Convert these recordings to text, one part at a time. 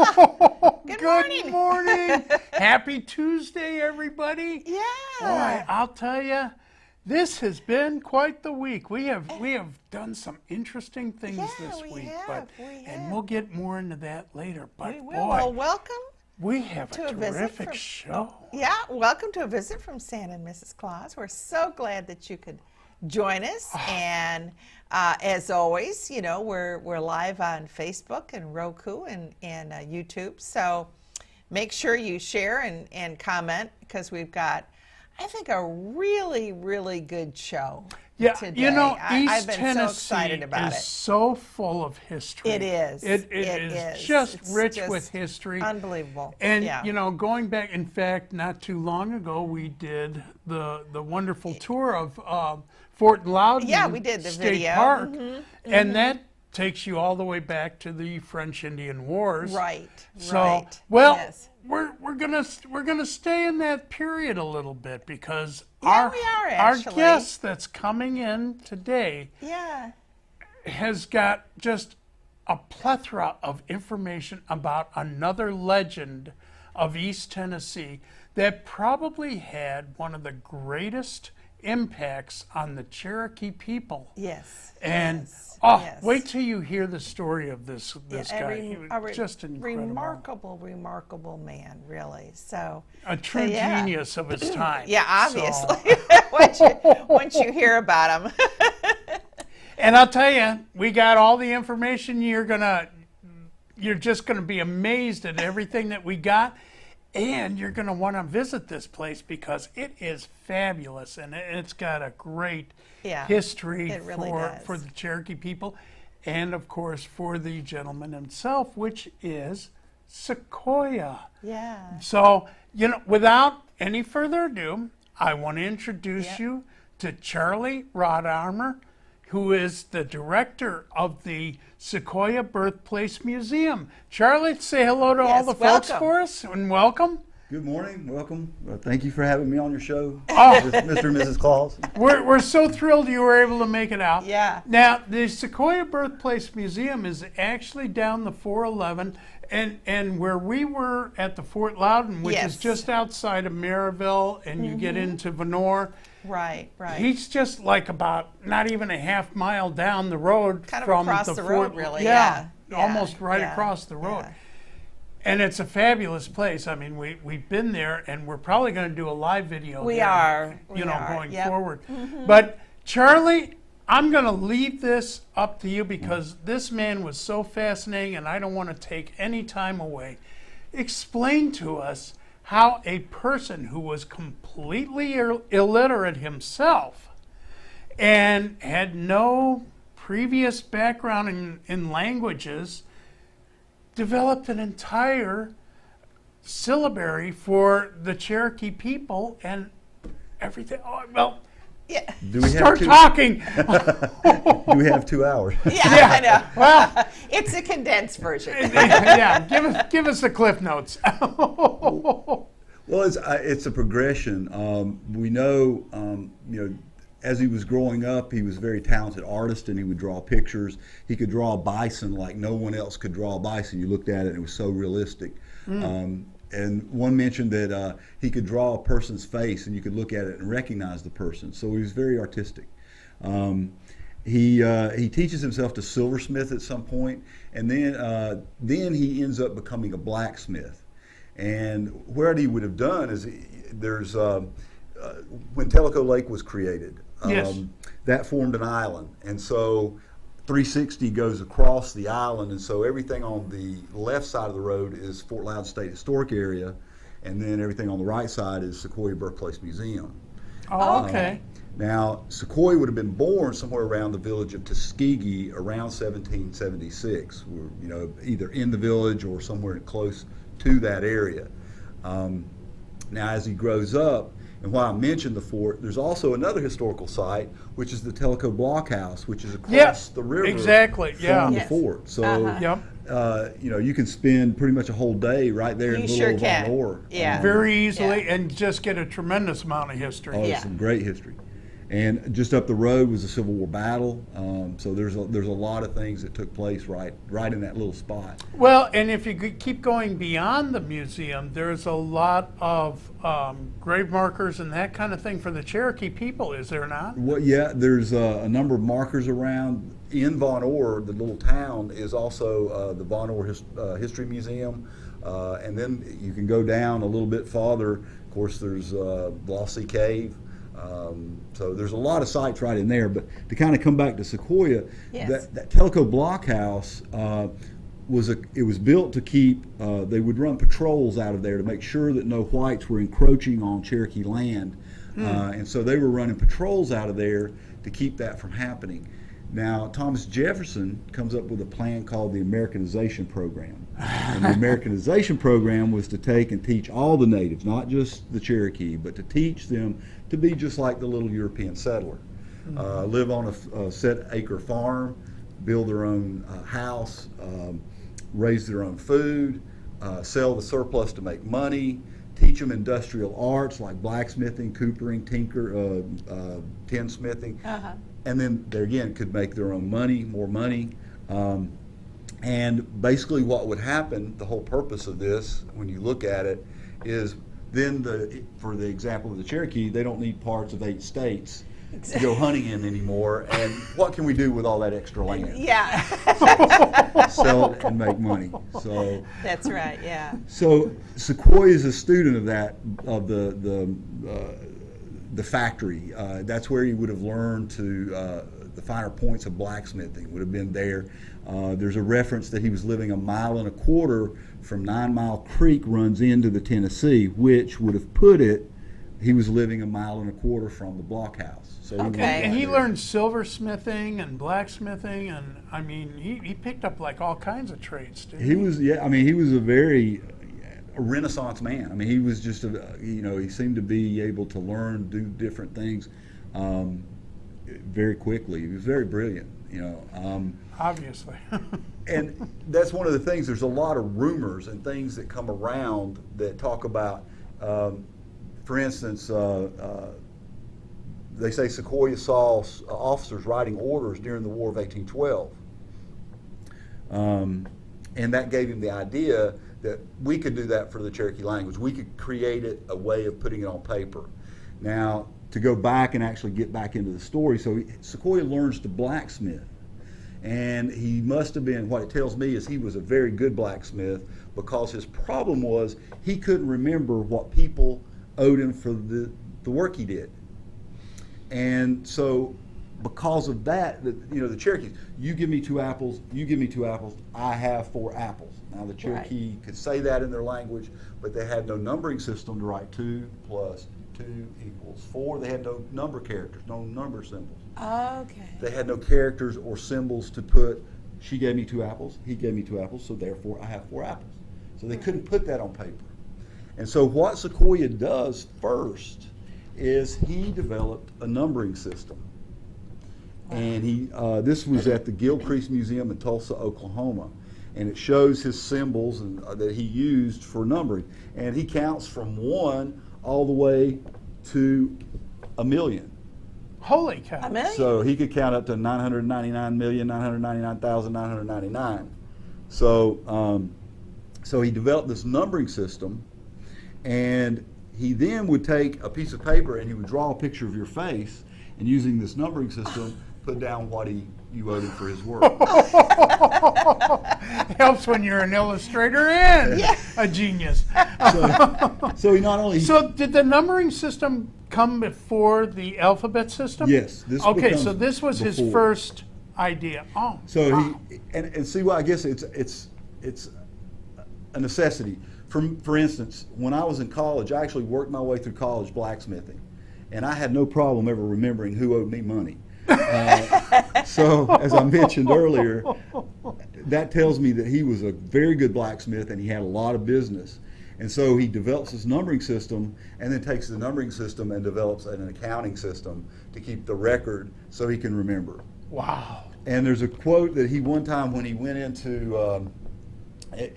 Good morning. Happy Tuesday, everybody. Yeah. Boy, I'll tell you, this has been quite the week. We have done some interesting things this week, and we'll get more into that later. But we will. boy, Well, welcome. We have a terrific show. Yeah, welcome to a visit from Santa and Mrs. Claus. We're so glad that you could join us. And as always, you know, we're live on Facebook and Roku and YouTube. So make sure you share and comment, because we've got, I think, a really, really good show today. You know, I've been Tennessee so excited about is it. so full of history. It is. It is just rich with history. Unbelievable. And, you know, going back, in fact, not too long ago, we did the wonderful tour of Fort Loudon we did the State video. Park. And that takes you all the way back to the French-Indian Wars. Right. So, well, we're gonna stay in that period a little bit, because our guest that's coming in today has got just a plethora of information about another legend of East Tennessee that probably had one of the greatest impacts on the Cherokee people. Yes. And wait till you hear the story of this guy. He was just incredible. Remarkable man, really. So a true genius of his time. Yeah, obviously. once you hear about him. And I'll tell you, we got all the information. You're just gonna be amazed at everything that we got. And you're going to want to visit this place, because it is fabulous, and it's got a great history for the Cherokee people, and of course for the gentleman himself, which is Sequoyah. Yeah. So, you know, without any further ado, I want to introduce you to Charlie Rhodarmer, who is the director of the Sequoyah Birthplace Museum. Charlie, say hello to all the folks for us, and welcome. Good morning, welcome. Thank you for having me on your show, with Mr. and Mrs. Claus. We're so thrilled you were able to make it out. Yeah. Now, the Sequoyah Birthplace Museum is actually down the 411, and where we were at the Fort Loudon, which is just outside of Maryville, and you get into Vonore. Right. He's just like about not even a half mile down the road from across the road, really. Almost right across the road. And it's a fabulous place. I mean, we've been there, and we're probably going to do a live video. We there, are. Going forward. But Charlie, I'm going to leave this up to you, because this man was so fascinating, and I don't want to take any time away. Explain to us how a person who was completely illiterate himself and had no previous background in languages developed an entire syllabary for the Cherokee people and everything. Start talking. Do we have 2 hours? I know. Well, it's a condensed version. Give us the Cliff Notes. Well, it's a progression. We know, you know, as he was growing up, he was a very talented artist, and he would draw pictures. He could draw a bison like no one else could draw a bison. You looked at it, and it was so realistic. And one mentioned that he could draw a person's face, and you could look at it and recognize the person. So he was very artistic. He teaches himself to silversmith at some point, and then he ends up becoming a blacksmith. And what he would have done is, there's when Tellico Lake was created, that formed an island, and so 360 goes across the island, and so everything on the left side of the road is Fort Loudon State Historic Area, and then everything on the right side is Sequoyah Birthplace Museum. Oh, okay. Now, Sequoyah would have been born somewhere around the village of Tuskegee around 1776. You know, either in the village or somewhere close to that area. Now, as he grows up, and while I mentioned the fort, there's also another historical site, which is the Tellico Blockhouse, which is across the river from the fort. So, you know, you can spend pretty much a whole day right there in the middle of Vonore. Very easily, and just get a tremendous amount of history. Some great history. And just up the road was the Civil War battle. So there's a lot of things that took place right in that little spot. Well, and if you could keep going beyond the museum, there's a lot of grave markers and that kind of thing for the Cherokee people, is there not? Well, yeah, there's a number of markers around. In Von Orr, the little town, is also the Von Orr History Museum. And then you can go down a little bit farther. Of course, there's Glossy Cave. So there's a lot of sites right in there. But to kind of come back to Sequoyah, yes. that Tellico blockhouse was built to keep. They would run patrols out of there to make sure that no whites were encroaching on Cherokee land, and so they were running patrols out of there to keep that from happening. Now, Thomas Jefferson comes up with a plan called the Americanization Program. And the Americanization Program was to take and teach all the natives, not just the Cherokee, but to teach them to be just like the little European settler. Live on a set acre farm, build their own house, raise their own food, sell the surplus to make money, teach them industrial arts like blacksmithing, coopering, tinsmithing. And then they again could make their own money, more money. And basically what would happen, the whole purpose of this, when you look at it, is then for the example of the Cherokee, they don't need parts of 8 states to go hunting in anymore. And what can we do with all that extra land? Yeah. Sell it and make money. So That's right, yeah. So Sequoyah is a student of that, of the factory. That's where he would have learned the finer points of blacksmithing, would have been there. There's a reference that he was living 1.25 miles from 9 Mile Creek runs into the Tennessee, which would have put it, he was living 1.25 miles from the blockhouse. So Okay. And he learned silversmithing and blacksmithing, and I mean, he picked up like all kinds of trades, didn't he? He was, yeah, I mean, he was a Renaissance man. I mean, he was just he seemed to be able to learn, do different things very quickly. He was very brilliant, Obviously. And that's one of the things. There's a lot of rumors and things that come around that talk about, for instance, they say Sequoyah saw officers writing orders during the War of 1812. And that gave him the idea that we could do that for the Cherokee language. We could create a way of putting it on paper. Now, to go back and actually get back into the story, so Sequoyah learns to blacksmith. And he must have been, what it tells me is he was a very good blacksmith, because his problem was he couldn't remember what people owed him for the work he did. And so because of that, the Cherokees, you give me 2 apples, you give me 2 apples, I have 4 apples. Now the Cherokee could say that in their language, but they had no numbering system to write 2 plus 2 equals 4. They had no number characters, no number symbols. Okay. They had no characters or symbols to put, she gave me 2 apples, he gave me 2 apples, so therefore I have 4 apples. So they couldn't put that on paper. And so what Sequoyah does first is he developed a numbering system. And this was at the Gilcrease Museum in Tulsa, Oklahoma. And it shows his symbols that he used for numbering. And he counts from 1 all the way to 1,000,000. Holy cow. 1,000,000? So he could count up to 999,999,999. So he developed this numbering system, and he then would take a piece of paper and he would draw a picture of your face, and using this numbering system, put down what you owed him for his work. Helps when you're an illustrator and a genius. So he not only... So did the numbering system come before the alphabet system? Yes. So this was his first idea. Oh. So he and see, well, I guess it's a necessity. For instance, when I was in college, I actually worked my way through college blacksmithing, and I had no problem ever remembering who owed me money. So, as I mentioned earlier, that tells me that he was a very good blacksmith and he had a lot of business. And so he develops this numbering system, and then takes the numbering system and develops an accounting system to keep the record so he can remember. Wow. And there's a quote that he one time, when he went into, I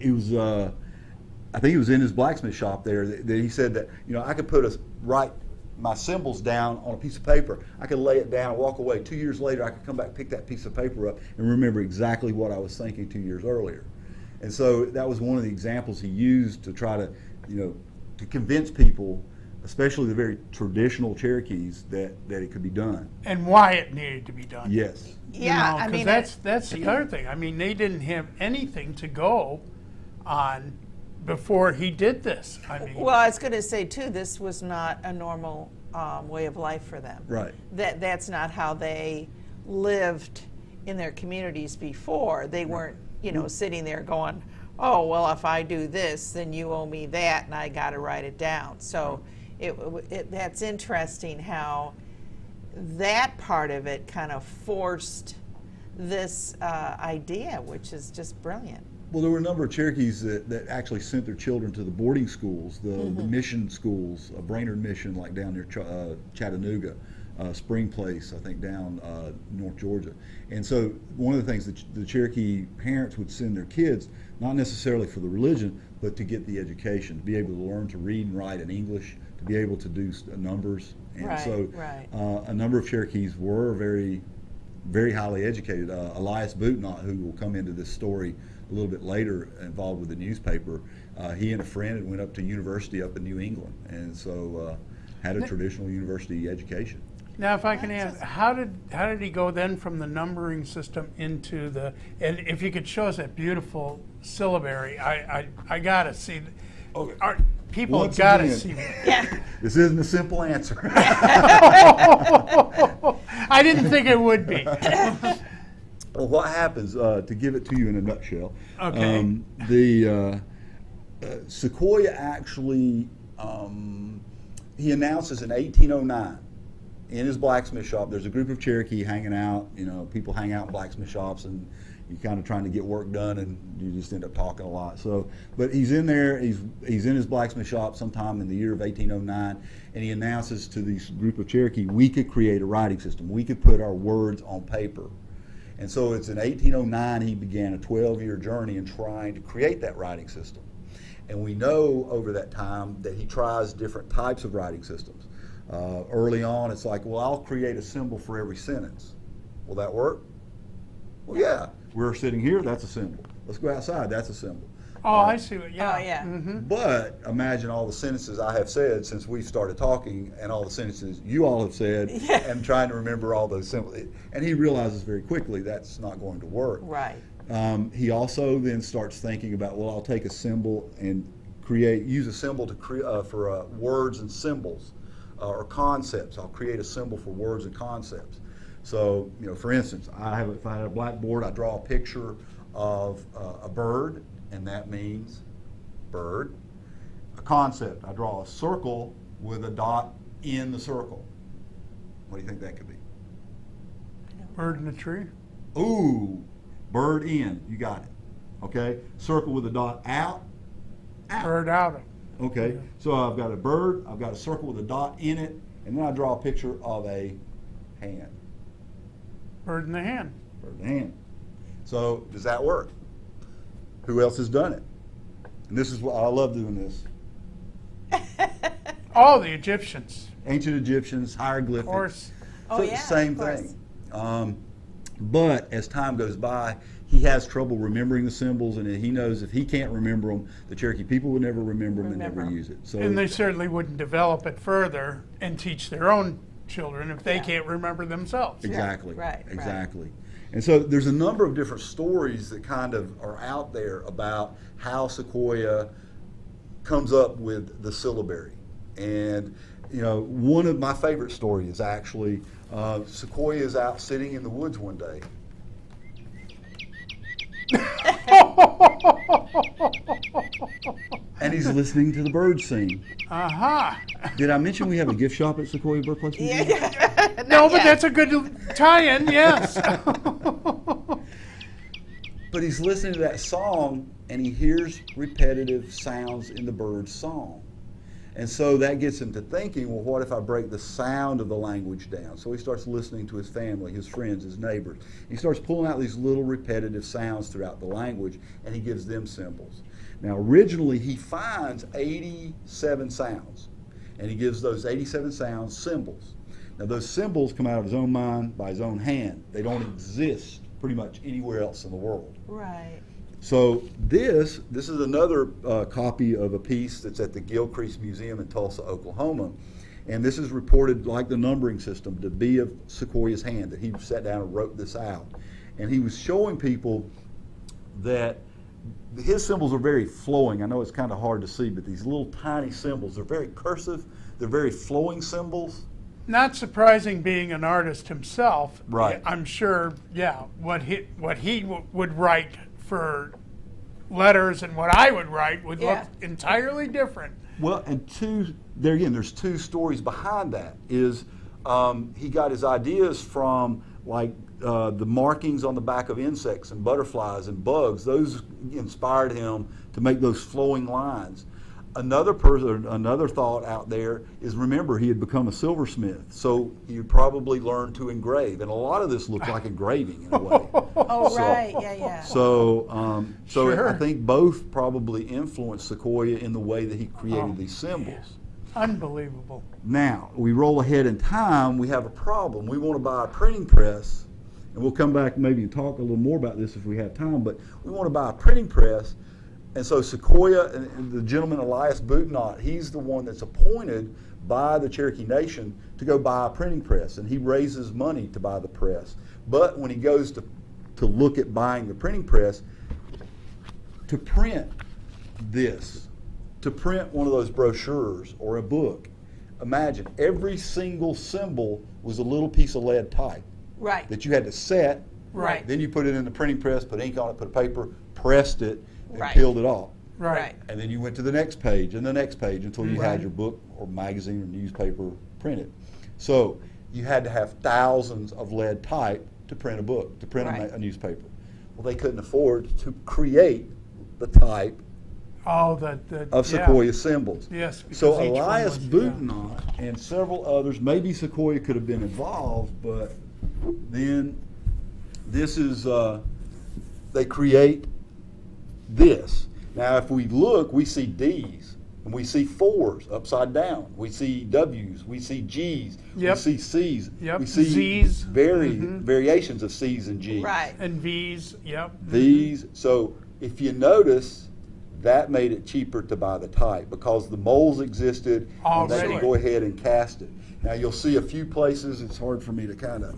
think he was in his blacksmith shop there, that he said that, I could write my symbols down on a piece of paper. I could lay it down, walk away. 2 years later, I could come back, pick that piece of paper up, and remember exactly what I was thinking 2 years earlier. And so that was one of the examples he used to try to, to convince people, especially the very traditional Cherokees, that it could be done. And why it needed to be done. Yes. Yeah, I 'cause mean, that's the other thing. I mean, they didn't have anything to go on before he did this. I mean, well, I was going to say too, this was not a normal way of life for them. Right. That's not how they lived in their communities before. They weren't, sitting there going, oh, well, if I do this, then you owe me that, and I got to write it down. So that's interesting how that part of it kind of forced this idea, which is just brilliant. Well, there were a number of Cherokees that actually sent their children to the boarding schools, the mission schools, Brainerd Mission, like down near Chattanooga, Spring Place, I think, down North Georgia. And so one of the things that the Cherokee parents would send their kids, not necessarily for the religion, but to get the education, to be able to learn to read and write in English, to be able to do numbers. And a number of Cherokees were very, very highly educated. Elias Bootnott, who will come into this story a little bit later, involved with the newspaper, he and a friend had went up to university up in New England, and so had a traditional university education. now, if I can ask, how did he go then from the numbering system into the? And if you could show us that beautiful syllabary, I gotta see. Okay. People Once gotta again, see that. Yeah. This isn't a simple answer. I didn't think it would be. Well, what happens, to give it to you in a nutshell, Okay. the Sequoyah actually, he announces in 1809 in his blacksmith shop, there's a group of Cherokee hanging out, people hang out in blacksmith shops, and you're kind of trying to get work done, and you just end up talking a lot. So, but he's in there, he's in his blacksmith shop sometime in the year of 1809, and he announces to this group of Cherokee, we could create a writing system. We could put our words on paper. And so it's in 1809 he began a 12-year journey in trying to create that writing system. And we know over that time that he tries different types of writing systems. Early on, it's like, well, I'll create a symbol for every sentence. Will that work? Well, yeah. We're sitting here, that's a symbol. Let's go outside, that's a symbol. Oh, I see what. Yeah. Oh, yeah. But imagine all the sentences I have said since we started talking, and all the sentences you all have said, and trying to remember all those symbols. And he realizes very quickly that's not going to work. Right. He also then starts thinking about, well, I'll take a symbol and use a symbol to for words and symbols or concepts. I'll create a symbol for words and concepts. So, for instance, if I had a blackboard, I draw a picture of a bird, and that means bird. A concept, I draw a circle with a dot in the circle. What do you think that could be? Bird in the tree. Ooh, bird in, you got it. Okay, circle with a dot out. Bird out. Okay, so I've got a bird, I've got a circle with a dot in it, and then I draw a picture of a hand. Bird in the hand. Bird in the hand. So does that work? Who else has done it? And this is what I love doing this. Oh, the Egyptians. Ancient Egyptians, hieroglyphics. Of course. Oh, So yeah, same of course. thing. But as time goes by, he has trouble remembering the symbols, and he knows if he can't remember them, the Cherokee people would never remember them and never use it. So And they certainly wouldn't develop it further and teach their own children if they Yeah. can't remember themselves. exactly, Right. exactly. And so there's a number of different stories that kind of are out there about how Sequoyah comes up with the syllabary. And one of my favorite stories is actually Sequoyah is out sitting in the woods one day. And he's listening to the birds sing. Aha. Did I mention we have a gift shop at Sequoyah Birthplace Museum? Yeah. No, but that's a good tie-in, yes. But he's listening to that song, and he hears repetitive sounds in the bird's song. And so that gets him to thinking, well, what if I break the sound of the language down? So he starts listening to his family, his friends, his neighbors. He starts pulling out these little repetitive sounds throughout the language, and he gives them symbols. Now, originally, he finds 87 sounds. and he gives those 87 sounds symbols. Now those symbols come out of his own mind by his own hand. They don't exist pretty much anywhere else in the world. Right. So this is another copy of a piece that's at the Gilcrease Museum in Tulsa, Oklahoma. And this is reported, like the numbering system, to be of Sequoyah's hand, that he sat down and wrote this out. And he was showing people that his symbols are very flowing. I know it's kind of hard to see, but these little tiny symbols, they're very cursive, they're very flowing symbols. Not surprising, being an artist himself. Right. I'm sure, yeah, what he would write for letters and what I would write would look entirely different. Well, and there again, there's two stories behind that. Is he got his ideas from like the markings on the back of insects and butterflies and bugs. Those inspired him to make those flowing lines. Another thought out there is, remember, he had become a silversmith, so he would probably learn to engrave, and a lot of this looked like engraving in a way. Oh, right, yeah. So Sure. I think both probably influenced Sequoyah in the way that he created these symbols. Unbelievable. Now, we roll ahead in time, we have a problem. We want to buy a printing press, and we'll come back maybe and talk a little more about this if we have time, but we want to buy a printing press. And so Sequoyah and the gentleman Elias Bootnott, he's the one that's appointed by the Cherokee Nation to go buy a printing press, and he raises money to buy the press. But when he goes to look at buying the printing press, to print this, to print one of those brochures or a book, imagine every single symbol was a little piece of lead type Right. that you had to set. Right. Then you put it in the printing press, put ink on it, put paper, pressed it, and Right. peeled it off. Right. And then you went to the next page and the next page until you Right. had your book or magazine or newspaper printed. So you had to have thousands of lead type to print a book, to print Right. a newspaper. Well, they couldn't afford to create the type Oh, of Sequoyah symbols. Yes. because So each one Elias was- Bootnott and several others, maybe Sequoyah could have been involved, but then this is, they create this. Now, if we look, we see D's, and we see 4s upside down. We see W's, we see G's, Yep. we see C's. Yep. We see Z's. variations of C's and G's. Right. And V's, yep. These, so if you notice, that made it cheaper to buy the type because the molds existed and they Already. could go ahead and cast it. Now you'll see a few places, it's hard for me to kind of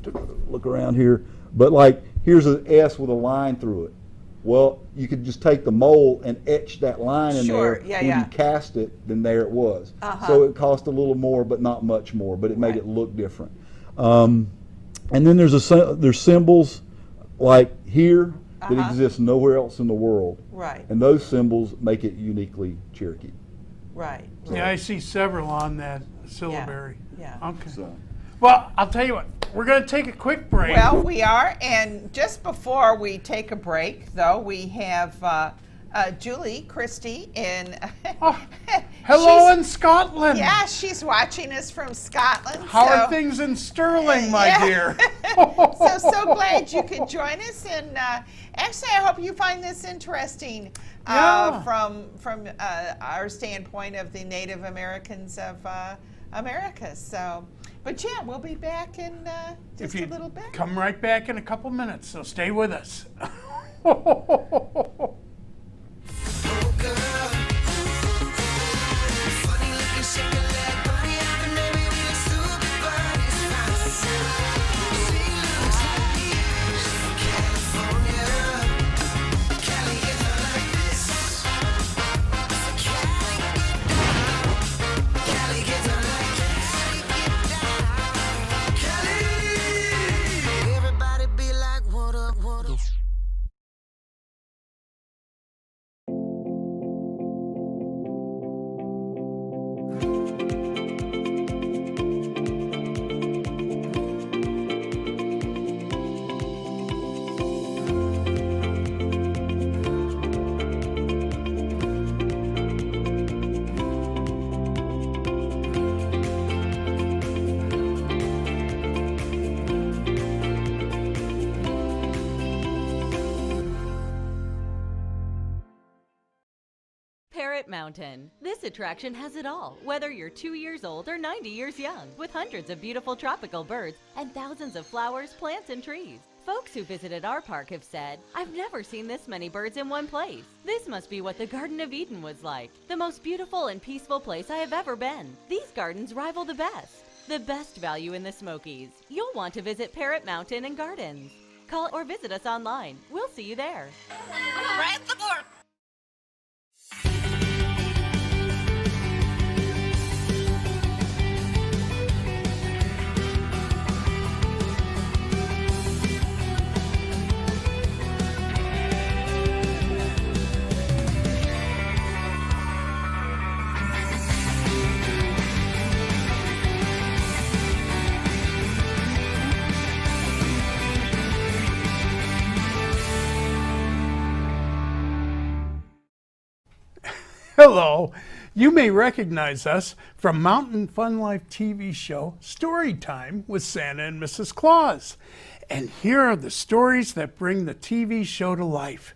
look around here, but like here's an S with a line through it. Well, you could just take the mold and etch that line in Sure, there. yeah, when yeah. you cast it, then there it was. Uh-huh. So it cost a little more, but not much more, but it made Right. it look different. And then there's symbols like here that Uh-huh. exist nowhere else in the world. Right. And those symbols make it uniquely Cherokee. Right. Yeah, I see several on that syllabary. Yeah. Okay. So, Well, I'll tell you what. We're going to take a quick break. Well, we are, and just before we take a break, though, we have Julie Christie in. Hello she's- in Scotland. Yeah, she's watching us from Scotland. How so, are things in Sterling, my Yeah. dear? so glad you could join us, and actually, I hope you find this interesting Yeah. from our standpoint of the Native Americans of America. So, but yeah, we'll be back in just If you a little bit. come right back in a couple minutes, so stay with us. Parrot Mountain. This attraction has it all, whether you're 2 years old or 90 years young, with hundreds of beautiful tropical birds and thousands of flowers, plants, and trees. Folks who visited our park have said, "I've never seen this many birds in one place. This must be what the Garden of Eden was like. The most beautiful and peaceful place I have ever been. These gardens rival the best value in the Smokies. You'll want to visit Parrot Mountain and Gardens. Call or visit us online. We'll see you there." Right the door. Hello. You may recognize us from Mountain Fun Life TV show Storytime with Santa and Mrs. Claus. And here are the stories that bring the TV show to life.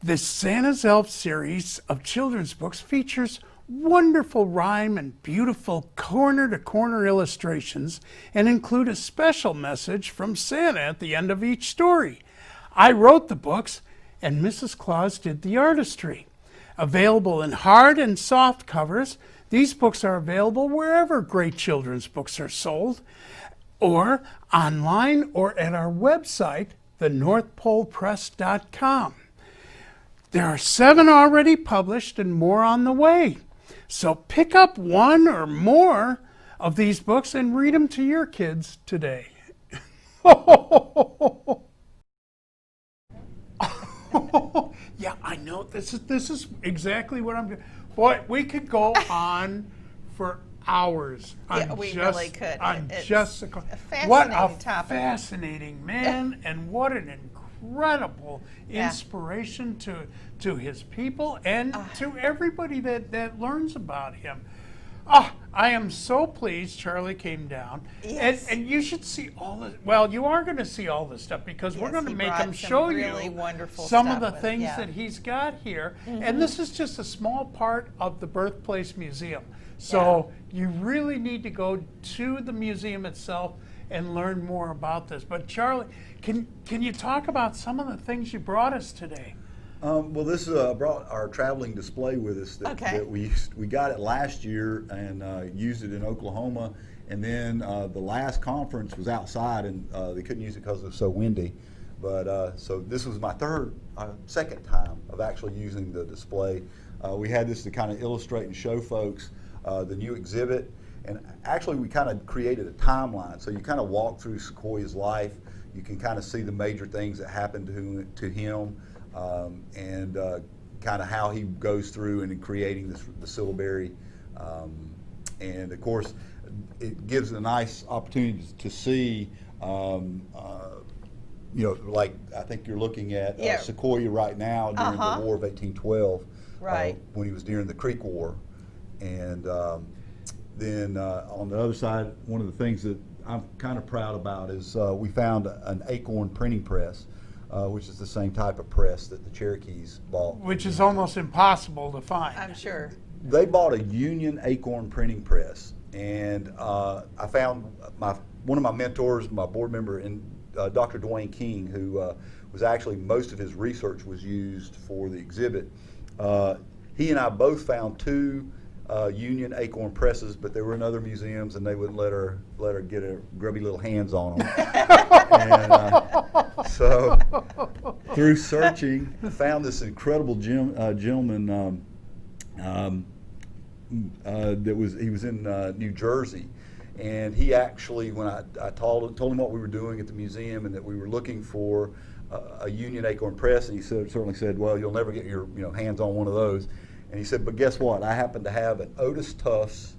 This Santa's Elf series of children's books features wonderful rhyme and beautiful corner-to-corner illustrations and include a special message from Santa at the end of each story. I wrote the books and Mrs. Claus did the artistry. Available in hard and soft covers, these books are available wherever great children's books are sold, or online or at our website, thenorthpolepress.com. There are 7 already published and more on the way. So pick up 1 or more of these books and read them to your kids today. Yeah, I know. This is exactly what I'm doing. Boy, we could go on for hours. Yeah, we really could. Just a fascinating what a topic. fascinating man, and what an incredible inspiration to his people and to everybody that learns about him. Oh, I am so pleased Charlie came down. Yes. And you should see all this. Well, you are going to see all this stuff because we're going to make him show really you wonderful some of stuff the things that he's got here. And this is just a small part of the Birthplace Museum. So you really need to go to the museum itself and learn more about this. But Charlie, can you talk about some of the things you brought us today? Well, this brought our traveling display with us that we got it last year and used it in Oklahoma, and then the last conference was outside and they couldn't use it because it was so windy. But so this was my second time of actually using the display. We had this to kind of illustrate and show folks the new exhibit, and actually we kind of created a timeline. So you kind of walk through Sequoyah's life. You can kind of see the major things that happened to him. And kind of how he goes through and in creating the syllabary. And of course, it gives a nice opportunity to see, like I think you're looking at Sequoyah right now during the War of 1812, when he was during the Creek War. And then on the other side, one of the things that I'm kind of proud about is we found an acorn printing press. Which is the same type of press that the Cherokees bought. Which is almost impossible to find. I'm sure. They bought a Union acorn printing press, and I found one of my mentors, my board member, Dr. Dwayne King, who was actually, most of his research was used for the exhibit. He and I both found 2 Union acorn presses, but they were in other museums, and they wouldn't let her get her grubby little hands on them. And, so through searching, I found this incredible gentleman he was in New Jersey, and he actually, when I told him what we were doing at the museum and that we were looking for a Union acorn press, and he certainly said, "Well, you'll never get your hands on one of those." And he said, "But guess what? I happen to have an Otis Tufts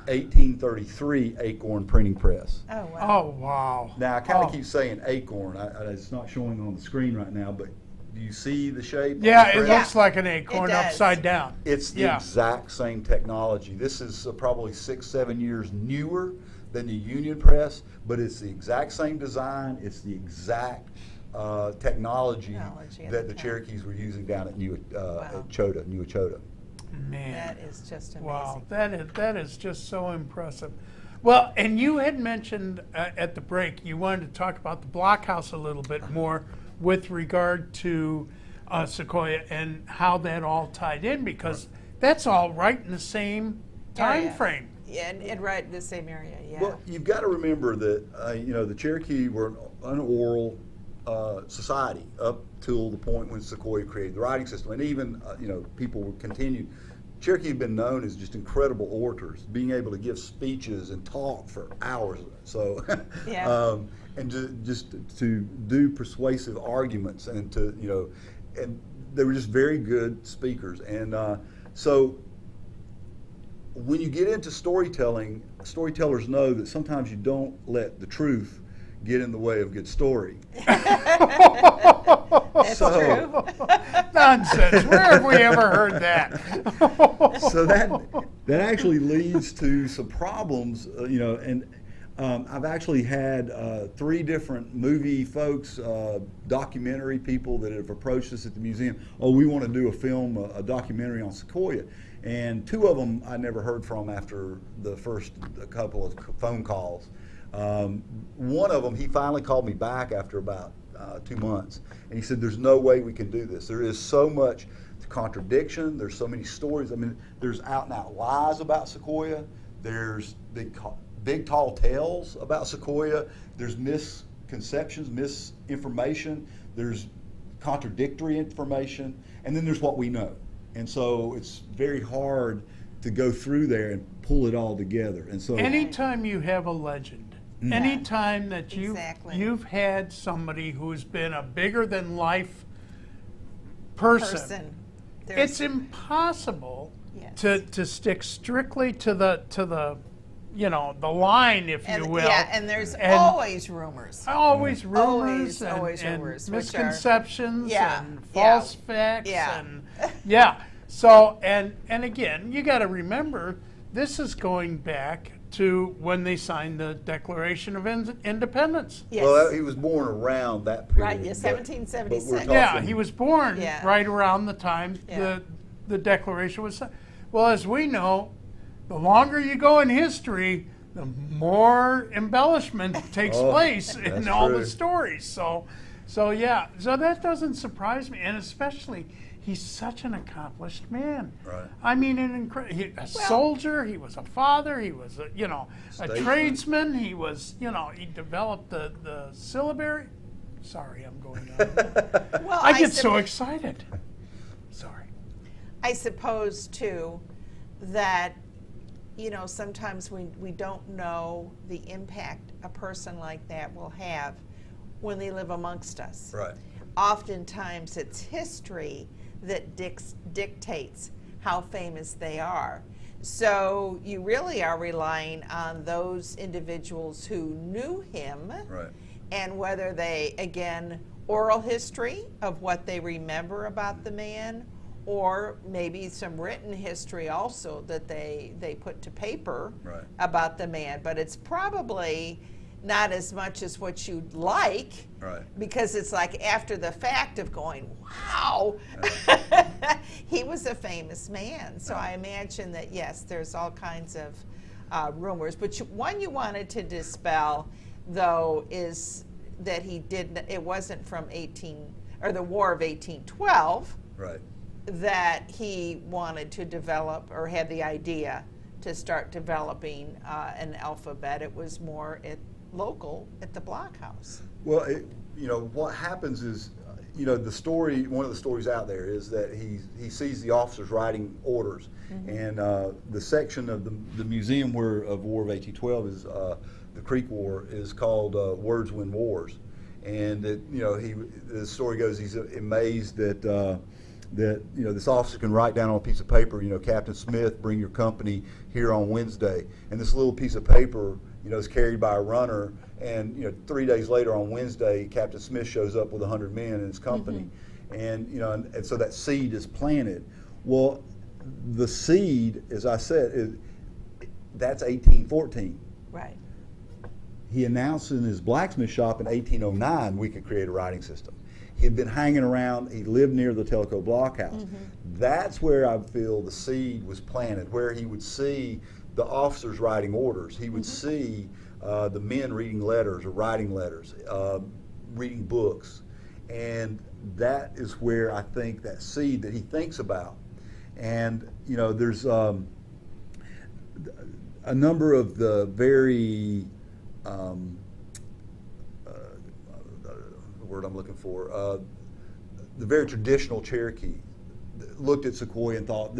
1833 acorn printing press." Oh, wow. Oh, wow. Now, I kind of keep saying acorn. It's not showing on the screen right now, but do you see the shape? Yeah, it looks like an acorn upside down. It's the exact same technology. This is probably 6-7 years newer than the Union press, but it's the exact same design. It's the exact technology that the Cherokees were using down at New Echota. Man. That is just amazing. Wow, that is just so impressive. Well, and you had mentioned at the break you wanted to talk about the blockhouse a little bit more with regard to Sequoyah and how that all tied in, because that's all right in the same time frame. Yeah, and right in the same area, yeah. Well, you've got to remember that the Cherokee were an oral society up till the point when Sequoyah created the writing system, and even people were continued. Cherokee have been known as just incredible orators, being able to give speeches and talk for hours. So, and just to do persuasive arguments, and and they were just very good speakers. And so, when you get into storytelling, storytellers know that sometimes you don't let the truth get in the way of good story. That's true. Nonsense. Where have we ever heard that? So that actually leads to some problems, and I've actually had 3 different movie folks, documentary people that have approached us at the museum. Oh, we want to do a documentary on Sequoyah. And 2 of them I never heard from after the first couple of phone calls. One of them, he finally called me back after about 2 months, and he said, "There's no way we can do this. There is so much contradiction. There's so many stories. I mean, there's out and out lies about Sequoyah. There's big tall tales about Sequoyah. There's misconceptions, misinformation. There's contradictory information, and then there's what we know. And so it's very hard to go through there and pull it all together. And so anytime you have a legend, anytime that you've had somebody who's been a bigger than life person. It's impossible to stick strictly to the the line, if you will. Yeah, and there's always rumors. Always rumors and misconceptions and false facts and So and again, you got to remember, this is going back to when they signed the Declaration of Independence. Yes. Well, he was born around that period. Right, 1776. Yeah, he was born right around the time the Declaration was signed. Well, as we know, the longer you go in history, the more embellishment takes place in all the stories. So that doesn't surprise me, and especially he's such an accomplished man. Right. I mean, a soldier. He was a father. He was a tradesman. He was he developed the syllabary. Sorry, I'm going on. Well, I get so excited. Sorry. I suppose too that sometimes we don't know the impact a person like that will have when they live amongst us. Right. Oftentimes it's history that dictates how famous they are. So you really are relying on those individuals who knew him, and whether they, again, oral history of what they remember about the man, or maybe some written history also that they put to paper about the man. But it's probably not as much as what you'd like, because it's like after the fact of going, wow, he was a famous man. So I imagine that, yes, there's all kinds of rumors. But one you wanted to dispel, though, is that it wasn't from the War of 1812 that he wanted to develop or had the idea to start developing an alphabet. It was more local at the blockhouse. Well, what happens is, the story. One of the stories out there is that he sees the officers writing orders, and the section of the museum of War of 1812 is the Creek War is called Words Win Wars, and the story goes he's amazed that this officer can write down on a piece of paper, Captain Smith, bring your company here on Wednesday, and this little piece of paper is carried by a runner, and 3 days later on Wednesday, Captain Smith shows up with 100 men in his company, and and so that seed is planted. Well, the seed, as I said, that's 1814. Right. He announced in his blacksmith shop in 1809 we could create a writing system. He'd been hanging around. He lived near the Telco blockhouse. That's where I feel the seed was planted, where he would see the officers writing orders. He would see the men reading letters or writing letters, reading books. And that is where I think that seed that he thinks about. And, you know, there's a number of the very, the word I'm looking for, the very traditional Cherokee looked at Sequoyah and thought,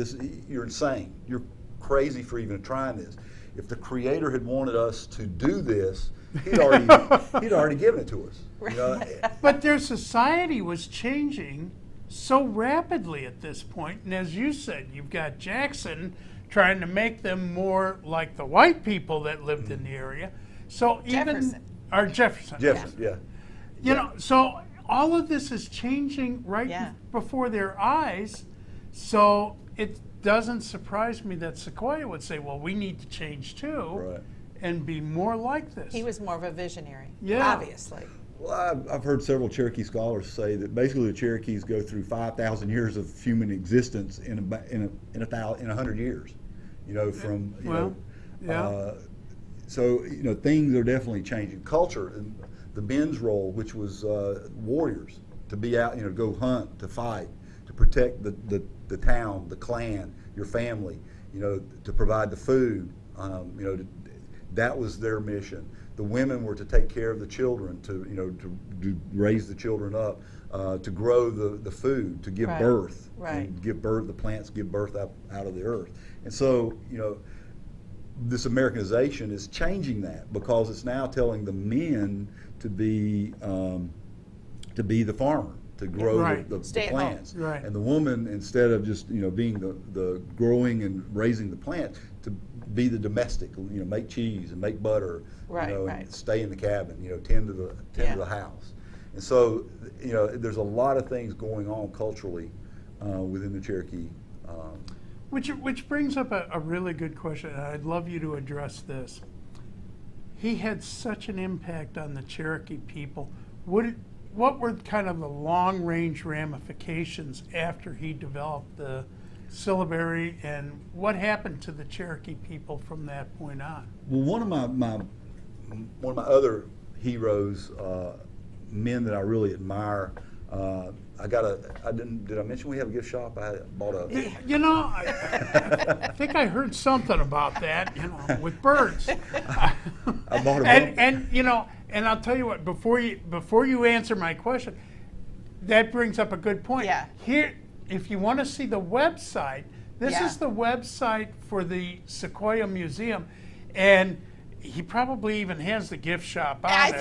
you're insane. You're crazy for even trying this. If the Creator had wanted us to do this, he'd already given it to us. You know? But their society was changing so rapidly at this point, and as you said, you've got Jackson trying to make them more like the white people that lived in the area. So Jefferson. Jefferson, yeah. You know, so all of this is changing right before their eyes. So it doesn't surprise me that Sequoyah would say, well, we need to change too and be more like this. He was more of a visionary, yeah. obviously. Well, I've heard several Cherokee scholars say that basically the Cherokees go through 5,000 years of human existence in 100 years. You know, from so you know things are definitely changing. Culture and the men's role, which was warriors, to be out, you know, go hunt, to fight, to protect the town, the clan, your family, you know, to provide the food, you know, that was their mission. The women were to take care of the children, to raise the children up, to grow the food, to give birth, and give birth. The plants give birth out of the earth, and so you know, this Americanization is changing that because it's now telling the men to be the farmer, to grow the plants, and the woman, instead of just being the growing and raising the plants, to be the domestic, make cheese and make butter, and stay in the cabin, tend to the house. And so, there's a lot of things going on culturally within the Cherokee. Which brings up a really good question, and I'd love you to address this. He had such an impact on the Cherokee people. What were kind of the long-range ramifications after he developed the syllabary, and what happened to the Cherokee people from that point on? Well, one of my other heroes, men that I really admire. Did I mention we have a gift shop? I bought a. I think I heard something about that. With birds. I bought a. And I'll tell you what. Before you answer my question, that brings up a good point. Yeah. Here, if you want to see the website, this is the website for the Sequoyah Museum, and he probably even has the gift shop on I it.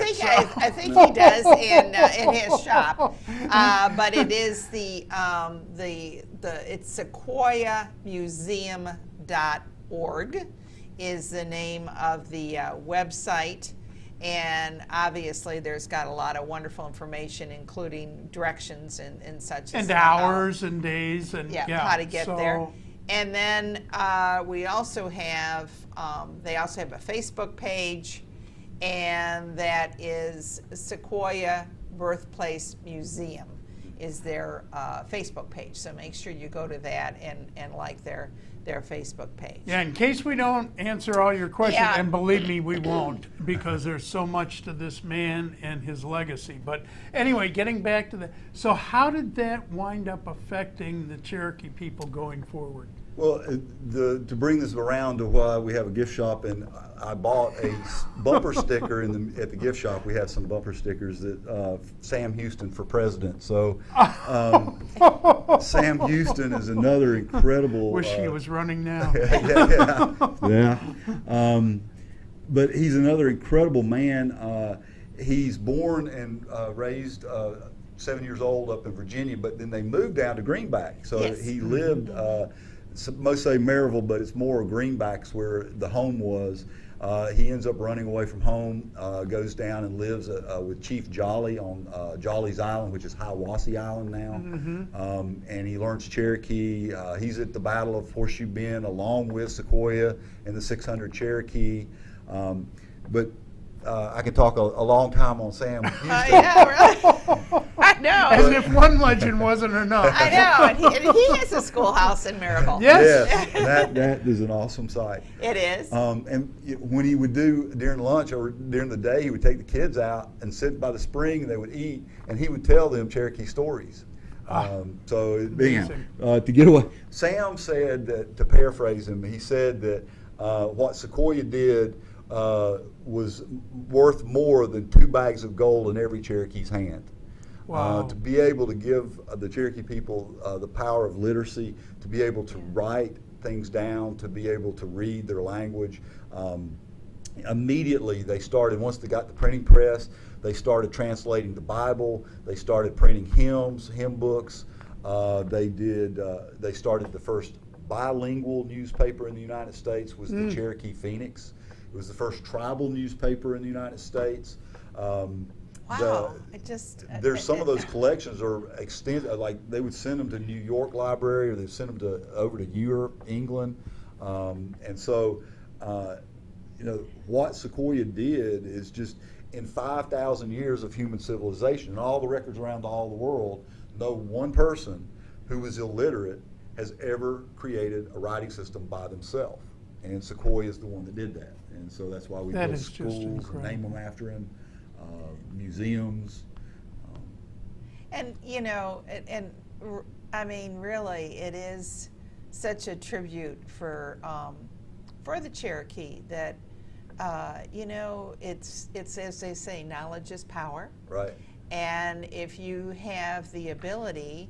think he does in his shop, but it is it's sequoiahmuseum.org is the name of the website, and obviously there's got a lot of wonderful information, including directions and such. And hours and days and how to get there. And then we also have, they also have a Facebook page, and that is Sequoyah Birthplace Museum is their Facebook page. So make sure you go to that and like their Facebook page. Yeah, in case we don't answer all your questions, and believe me, we won't, because there's so much to this man and his legacy. But anyway, getting back to so how did that wind up affecting the Cherokee people going forward? Well, to bring this around to why we have a gift shop, and I bought a bumper sticker at the gift shop. We have some bumper stickers that Sam Houston for president. So Sam Houston is another incredible. Wish he was running now. Yeah. But he's another incredible man. He's born and raised 7 years old up in Virginia, but then they moved down to Greenback. So he lived. Most say Maryville, but it's more Greenbacks where the home was. He ends up running away from home, goes down and lives with Chief Jolly on Jolly's Island, which is Hiawassee Island now. And he learns Cherokee. He's at the Battle of Horseshoe Bend along with Sequoyah and the 600 Cherokee. But I could talk a long time on Sam Houston. Yeah, really. I know. As if one legend wasn't enough. I know, and he has a schoolhouse in Miracle. Yes. Yes, that is an awesome sight. It is. And when he would do during lunch or during the day, he would take the kids out and sit by the spring, and they would eat, and he would tell them Cherokee stories. To get away, Sam said that, to paraphrase him, he said that what Sequoyah did was worth more than 2 bags of gold in every Cherokee's hand. Wow. To be able to give the Cherokee people the power of literacy, to be able to write things down, to be able to read their language. Immediately they started, once they got the printing press, they started translating the Bible, they started printing hymns, hymn books. They started the first bilingual newspaper in the United States, was the Cherokee Phoenix. It was the first tribal newspaper in the United States. Wow. There's some of those collections are extended, like they would send them to New York Library, or they'd send them over to Europe, England. And so, what Sequoyah did is just, in 5,000 years of human civilization, and all the records around all the world, no one person who was illiterate has ever created a writing system by themselves. And Sequoyah is the one that did that. And so that's why we build schools and name them after him, museums. And, I mean, really, it is such a tribute for the Cherokee that, it's as they say, knowledge is power. Right. And if you have the ability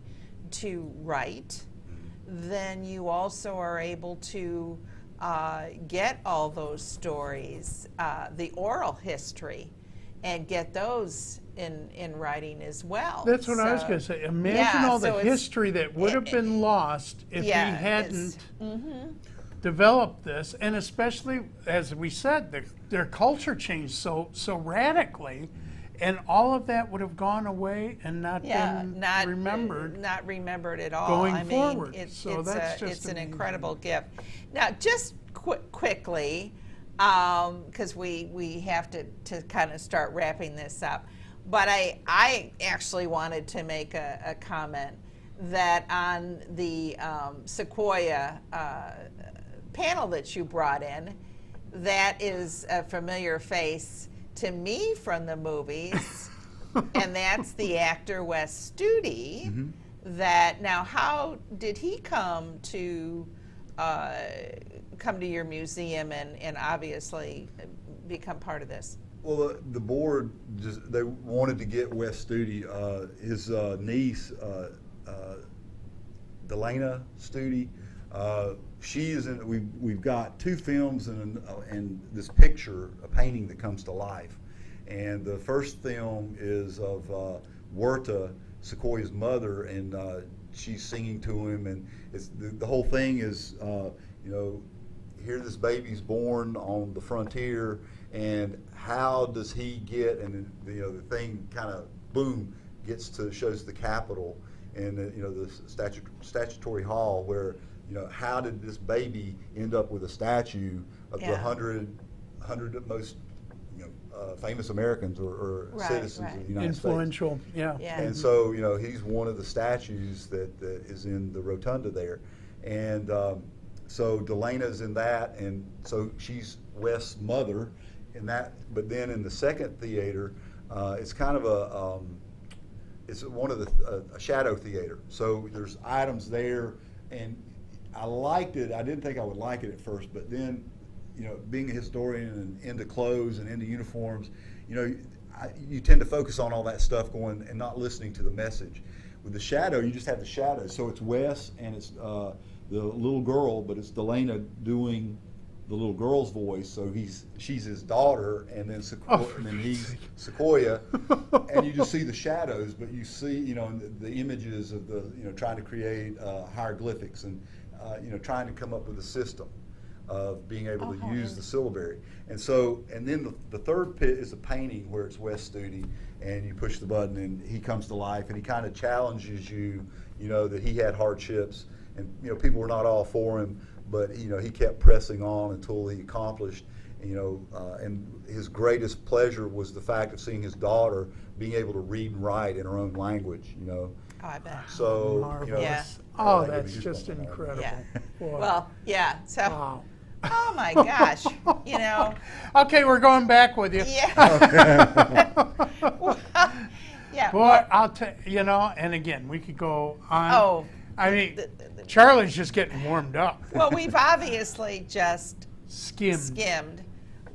to write, then you also are able to get all those stories, the oral history, and get those in writing as well. That's what I was going to say. Imagine all the history that would have been lost if he hadn't developed this, and especially, as we said, their culture changed so radically, and all of that would have gone away and not been remembered. Not remembered at all. Going forward. It's an incredible gift. Now, just quickly, because we have to kind of start wrapping this up, but I actually wanted to make a comment that on the Sequoyah panel that you brought in, that is a familiar face to me from the movies, and that's the actor Wes Studi. That now, how did he come to your museum and obviously become part of this? Well, the board they wanted to get Wes Studi, his niece, Delana Studi. She is in. We've got 2 films and this picture, a painting that comes to life. And the first film is of Huerta, Sequoyah's mother, and she's singing to him, and it's the whole thing is, here this baby's born on the frontier, and how does he get? And the thing kind of boom shows the Capitol, and the statutory hall where. How did this baby end up with a statue of the 100 most famous Americans or citizens of the United States? Influential, yeah. And so, he's one of the statues that is in the rotunda there. And so Delana's in that, and so she's Wes' mother in that. But then in the second theater, it's kind of it's one of a shadow theater. So there's items there, and I liked it. I didn't think I would like it at first, but then, being a historian and into clothes and into uniforms, you tend to focus on all that stuff going and not listening to the message. With the shadow, you just have the shadow. So it's Wes and it's the little girl, but it's Delana doing the little girl's voice. So she's his daughter, and then he's Sequoyah, and you just see the shadows, but you see the images of trying to create hieroglyphics and trying to come up with a system of being able to use the syllabary. And then the third pit is a painting where it's Wes Studi, and you push the button and he comes to life, and he kind of challenges you, that he had hardships, and people were not all for him, but he kept pressing on until he accomplished. And his greatest pleasure was the fact of seeing his daughter being able to read and write in her own language. Oh, I bet. So Marvelous. Yeah. Oh, I think that's we just want that. incredible. Yeah. Boy. Well, yeah. So, Wow. oh my gosh, Okay, we're going back with you. Yeah. Well, yeah. Boy, I'll tell and again, we could go on. Oh. I mean, Charlie's just getting warmed up. Well, we've obviously just Skimmed.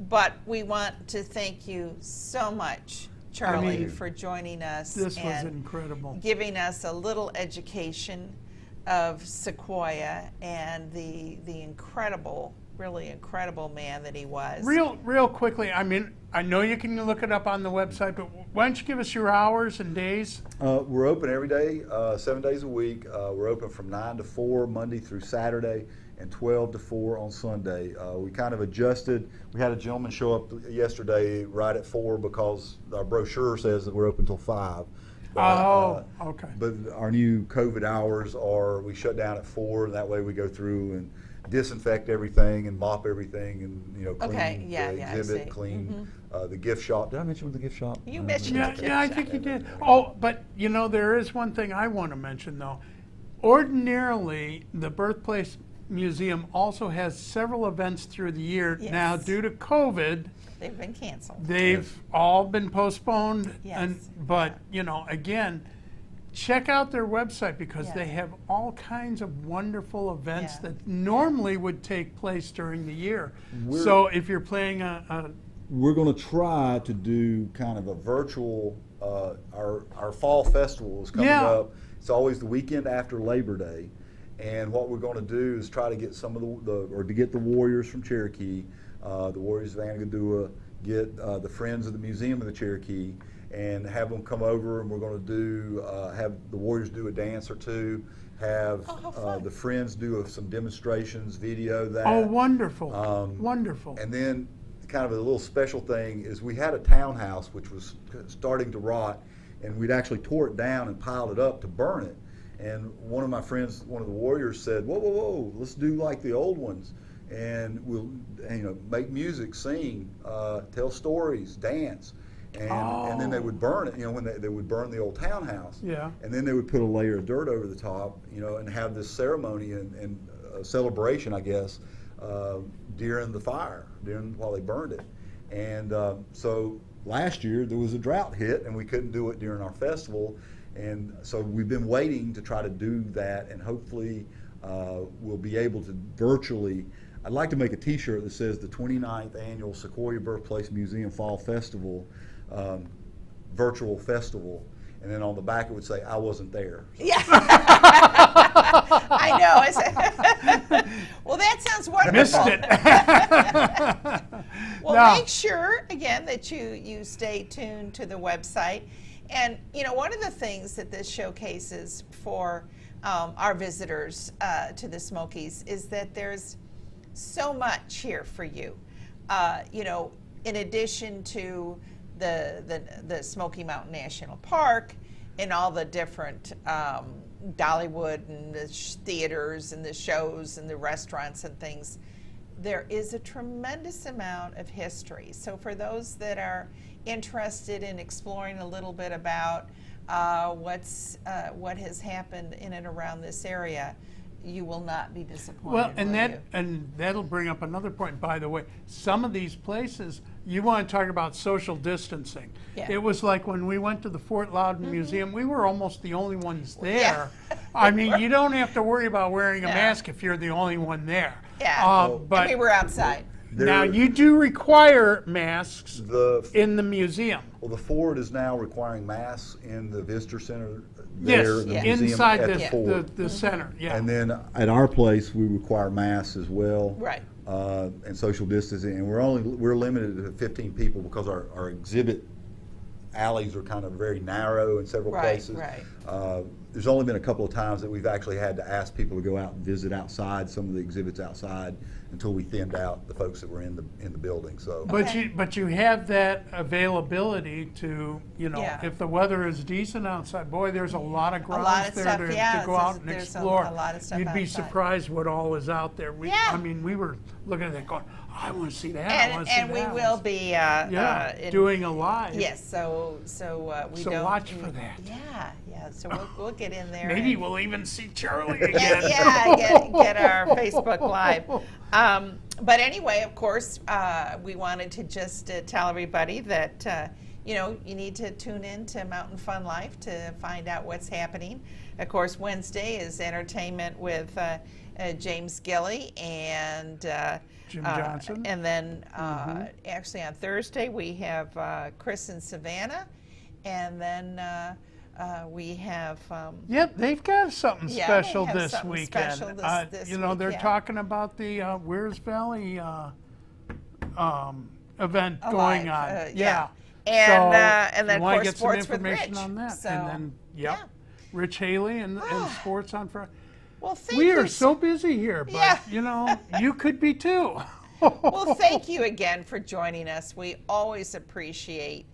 but we want to thank you so much, Charlie, mean, for joining us. This was and incredible. giving us a little education of Sequoyah and the incredible, really incredible man that he was. Real quickly, I mean, I know you can look it up on the website, but why don't you give us your hours and days? We're open every day, 7 days a week. We're open from 9 to 4 Monday through Saturday, and 12 to 4 on Sunday. We kind of adjusted. We had a gentleman show up yesterday right at 4 because our brochure says that we're open till 5. But, Okay. But our new COVID hours are, we shut down at 4, and that way we go through and disinfect everything and mop everything and clean the I exhibit, see. clean the gift shop. Did I mention the gift shop? You mentioned Yeah, the gift yeah, I shop. think you did. Oh, but there is one thing I want to mention though. Ordinarily, the Birthplace Museum also has several events through the year. Yes. Now, due to COVID, They've been canceled. they've all been postponed. Yes. But again, check out their website because Yeah. they have all kinds of wonderful events Yeah. that normally would take place during the year. We're- So if you're playing We're going to try to do kind of a virtual, our fall festival is coming Yeah. up. It's always the weekend after Labor Day. And what we're going to do is try to get some of to get the Warriors from Cherokee, the Warriors of Anagadua, get the Friends of the Museum of the Cherokee, and have them come over, and we're going to do, have the Warriors do a dance or two, have the Friends do some demonstrations, video that. oh, wonderful, wonderful. And then kind of a little special thing is we had a townhouse which was starting to rot, and we'd actually tore it down and piled it up to burn it. And one of my friends, one of the Warriors, said, "Whoa, whoa, whoa! Let's do like the old ones, and we'll, make music, sing, tell stories, dance." And then they would burn it. When they would burn the old townhouse. Yeah. And then they would put a layer of dirt over the top, and have this ceremony and celebration, I guess, during the fire, while they burned it. And so last year there was a drought hit, and we couldn't do it during our festival. And so we've been waiting to try to do that, and hopefully we'll be able to virtually. I'd like to make a T-shirt that says the 29th Annual Sequoyah Birthplace Museum Fall Festival, virtual festival, and then on the back it would say, "I wasn't there." So. Yeah. I know. Well, that sounds wonderful. Missed it. Well, No. make sure, again, that you stay tuned to the website. And, one of the things that this showcases for our visitors to the Smokies is that there's so much here for you. In addition to the Smoky Mountain National Park and all the different Dollywood and the theaters and the shows and the restaurants and things, there is a tremendous amount of history. So for those that are interested in exploring a little bit about what has happened in and around this area, you will not be disappointed. Well, will you? and that'll bring up another point, by the way. Some of these places, you want to talk about social distancing. Yeah. It was like when we went to the Fort Loudon Museum, we were almost the only ones there. Yeah. I mean, you don't have to worry about wearing a Yeah. mask if you're the only one there. Yeah. But And we were outside. now you do require masks The in the museum. Well, the Ford is now requiring masks in the visitor center Yes, there, in the Yeah. museum inside at the, the the, Ford. the center. Yeah. And then at our place, we require masks as well. Right. And social distancing, and we're limited to 15 people because our exhibit alleys are kind of very narrow in several Right, places. right. There's only been a couple of times that we've actually had to ask people to go out and visit outside, some of the exhibits outside, until we thinned out the folks that were in the building. So, But you have that availability to, Yeah. if the weather is decent outside, boy, there's a lot of lot grounds of there stuff, to go out and there's explore. a lot of stuff You'd be outside. surprised what all is out there. Yeah. I mean, we were looking at that going, I want to see that. I want to see And that. we will be doing a live. Yes, so we So don't watch for that. Yeah. So we'll get in there. Maybe and- we'll even see Charlie Yeah, again. get our Facebook Live. But anyway, of course, we wanted to just tell everybody that you need to tune in to Mountain Fun Life to find out what's happening. Of course, Wednesday is entertainment with James Gilley and Jim Johnson. and then actually on Thursday we have Chris and Savannah, and then we have. Yep, they've got something Yeah, special they have this something weekend. special this They're weekend. talking about the Weirs Valley event Alive, going on. yeah. And And then, you of want to course, get some Sports with information Rich. on that. So, and then, yeah. Rich Haley and sports on Friday. Well, thank We you. are so busy here, but Yeah. you could be too. Well, thank you again for joining us. We always appreciate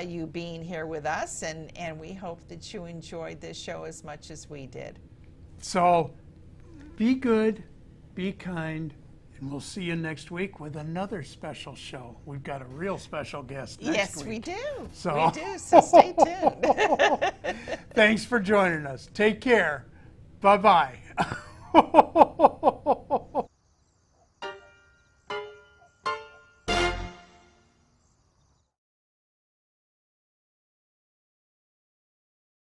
you being here with us, and we hope that you enjoyed this show as much as we did. So be good, be kind, and we'll see you next week with another special show. We've got a real special guest next Yes, week. we do. So- We do, so stay tuned. Thanks for joining us. Take care. Bye-bye.